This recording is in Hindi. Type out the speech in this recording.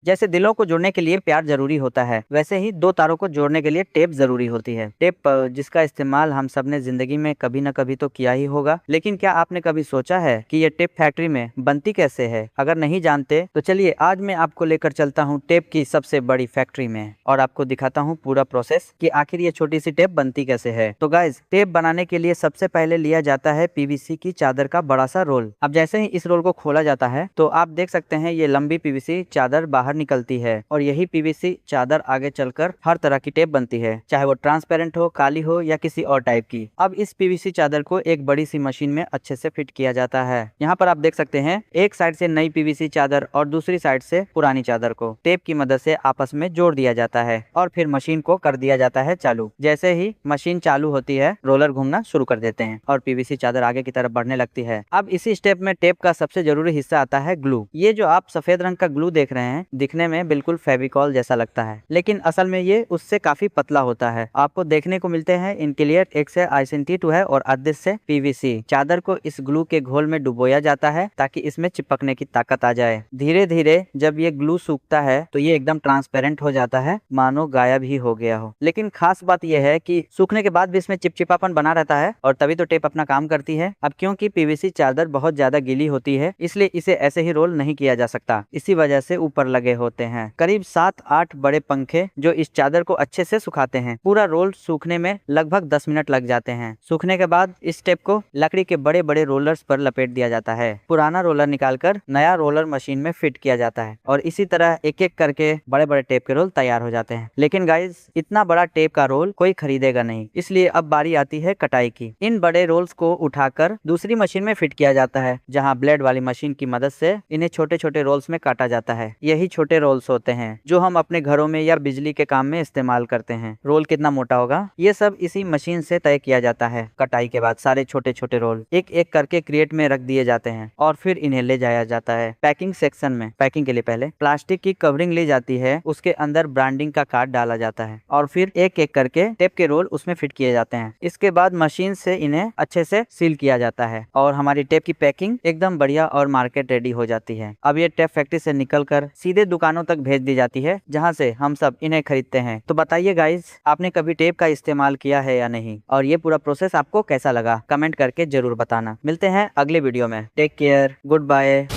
जैसे दिलों को जोड़ने के लिए प्यार जरूरी होता है, वैसे ही दो तारों को जोड़ने के लिए टेप जरूरी होती है। टेप जिसका इस्तेमाल हम सब ने जिंदगी में कभी न कभी तो किया ही होगा, लेकिन क्या आपने कभी सोचा है कि ये टेप फैक्ट्री में बनती कैसे है? अगर नहीं जानते तो चलिए आज मैं आपको लेकर चलता हूँ टेप की सबसे बड़ी फैक्ट्री में और आपको दिखाता हूँ पूरा प्रोसेस कि आखिर ये छोटी सी टेप बनती कैसे है। तो गाइज, टेप बनाने के लिए सबसे पहले लिया जाता है पीवीसी की चादर का बड़ा सा रोल। अब जैसे ही इस रोल को खोला जाता है तो आप देख सकते हैं ये लंबी पीवीसी चादर बाहर निकलती है और यही पीवीसी चादर आगे चलकर हर तरह की टेप बनती है, चाहे वो ट्रांसपेरेंट हो, काली हो या किसी और टाइप की। अब इस पीवीसी चादर को एक बड़ी सी मशीन में अच्छे से फिट किया जाता है। यहाँ पर आप देख सकते हैं एक साइड से नई पीवीसी चादर और दूसरी साइड से पुरानी चादर को टेप की मदद से आपस में जोड़ दिया जाता है और फिर मशीन को कर दिया जाता है चालू। जैसे ही मशीन चालू होती है, रोलर घूमना शुरू कर देते हैं और पीवीसी चादर आगे की तरफ बढ़ने लगती है। अब इसी स्टेप में टेप का सबसे जरूरी हिस्सा आता है ग्लू। ये जो आप सफेद रंग का ग्लू देख रहे हैं, दिखने में बिल्कुल फेविकॉल जैसा लगता है, लेकिन असल में ये उससे काफी पतला होता है। आपको देखने को मिलते हैं इनके लिए एक से I22 है और आधे से पीवीसी। चादर को इस ग्लू के घोल में डुबोया जाता है ताकि इसमें चिपकने की ताकत आ जाए। धीरे धीरे जब ये ग्लू सूखता है तो ये एकदम ट्रांसपेरेंट हो जाता है, मानो गायब ही हो गया हो। लेकिन खास बात यह है कि सूखने के बाद भी इसमें चिपचिपापन बना रहता है और तभी तो टेप अपना काम करती है। अब क्योंकि पीवीसी चादर बहुत ज्यादा गीली होती है, इसलिए इसे ऐसे ही रोल नहीं किया जा सकता, इसी वजह से ऊपर लगे होते हैं करीब 7-8 बड़े पंखे जो इस चादर को अच्छे से सुखाते हैं। पूरा रोल सूखने में लगभग 10 मिनट लग जाते हैं। सूखने के बाद इस टेप को लकड़ी के बड़े बड़े रोलर्स पर लपेट दिया जाता है। पुराना रोलर निकालकर नया रोलर मशीन में फिट किया जाता है और इसी तरह एक एक करके बड़े बड़े टेप के रोल तैयार हो जाते हैं। लेकिन गाइज, इतना बड़ा टेप का रोल कोई खरीदेगा नहीं, इसलिए अब बारी आती है कटाई की। इन बड़े रोल्स को उठाकर दूसरी मशीन में फिट किया जाता है, जहाँ ब्लेड वाली मशीन की मदद से इन्हें छोटे छोटे रोल्स में काटा जाता है। यही छोटे रोल्स होते हैं जो हम अपने घरों में या बिजली के काम में इस्तेमाल करते हैं। रोल कितना मोटा होगा, ये सब इसी मशीन से तय किया जाता है। कटाई के बाद सारे छोटे छोटे रोल एक एक करके क्रेट में रख दिए जाते हैं और फिर इन्हें ले जाया जाता है पैकिंग सेक्शन में। पैकिंग के लिए पहले प्लास्टिक की कवरिंग ली जाती है, उसके अंदर ब्रांडिंग का कार्ड डाला जाता है और फिर एक एक करके टेप के रोल उसमें फिट किए जाते हैं। इसके बाद मशीन से इन्हें अच्छे से सील किया जाता है और हमारी टेप की पैकिंग एकदम बढ़िया और मार्केट रेडी हो जाती है। अब ये टेप फैक्ट्री से निकलकर सीधे दुकानों तक भेज दी जाती है, जहाँ से हम सब इन्हें खरीदते हैं। तो बताइए गाइज, आपने कभी टेप का इस्तेमाल किया है या नहीं, और ये पूरा प्रोसेस आपको कैसा लगा? कमेंट करके जरूर बताना। मिलते हैं अगले वीडियो में। Take care, good bye.